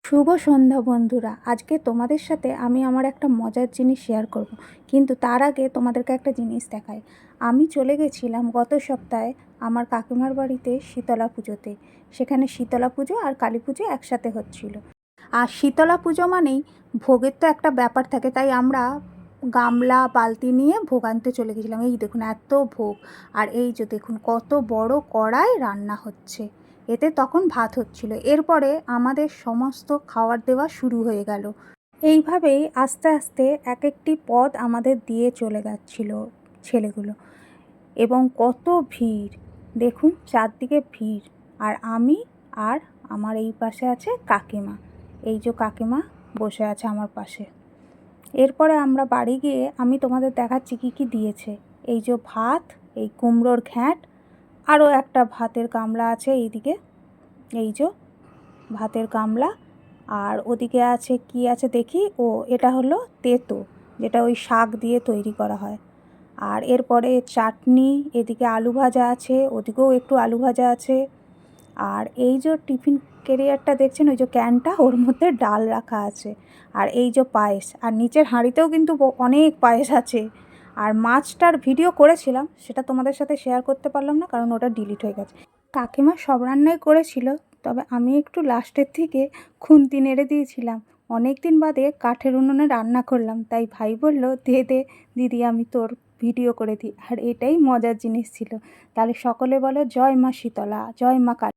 শুভ সন্ধ্যা বন্ধুরা। আজকে তোমাদের সাথে আমি আমার একটা মজার জিনিস শেয়ার করব। কিন্তু তার আগে তোমাদেরকে একটা জিনিস দেখাই। আমি চলে গেছিলাম গত সপ্তাহে আমার কাকিমার বাড়িতে শীতলা পুজোতে। সেখানে শীতলা পুজো আর কালী পুজো একসাথে হচ্ছিল। আর শীতলা পুজো মানেই ভোগের তো একটা ব্যাপার থাকে, তাই আমরা গামলা বালতি নিয়ে ভোগ আনতে চলে গেছিলাম। এই দেখুন এত ভোগ, আর এই যে দেখুন কত বড় কড়াই রান্না হচ্ছে। এতে তখন ভাত হচ্ছিল। এরপরে আমাদের সমস্ত খাবার দেওয়া শুরু হয়ে গেল। এইভাবেই আস্তে আস্তে এক একটি পদ আমাদের দিয়ে চলে যাচ্ছিল ছেলেগুলো। এবং কত ভিড়, দেখুন চারদিকে ভিড়। আর আমি আর আমার এই পাশে আছে কাকিমা। এই যে কাকিমা বসে আছে আমার পাশে। এরপরে আমরা বাড়ি গিয়ে আমি তোমাদের দেখাচ্ছি কী কী দিয়েছে। এই যে ভাত, এই কুমড়োর ঘ্যাঁট, আরও একটা ভাতের গামলা আছে এইদিকে, এই যে ভাতের গামলা। আর ওদিকে আছে কি আছে দেখি, ও এটা হলো তেতো, যেটা ওই শাক দিয়ে তৈরি করা হয়। আর এরপরে চাটনি, এদিকে আলু ভাজা আছে, ওদিকেও একটু আলু ভাজা আছে। আর এই যে টিফিন ক্যারিয়ারটা দেখছেন, ওই যে ক্যানটা, ওর মধ্যে ডাল রাখা আছে। আর এই যে পায়েস, আর নিচের হাঁড়িতেও কিন্তু অনেক পায়েস আছে। আর মাছটার ভিডিও করেছিলাম, সেটা তোমাদের সাথে শেয়ার করতে পারলাম না, কারণ ওটা ডিলিট হয়ে গেছে। কাকিমা সব রান্নাই করেছিল, তবে আমি একটু লাস্টের থেকে খুন্তি নেড়ে দিয়েছিলাম। অনেক দিন বাদে কাঠের উনুনে রান্না করলাম, তাই ভাই বলল দে দে দিদি, আমি তোর ভিডিও করে দিই। আর এটাই মজার জিনিস ছিল। তাহলে সকলে বলো জয় মা শীতলা, জয় মা কালী।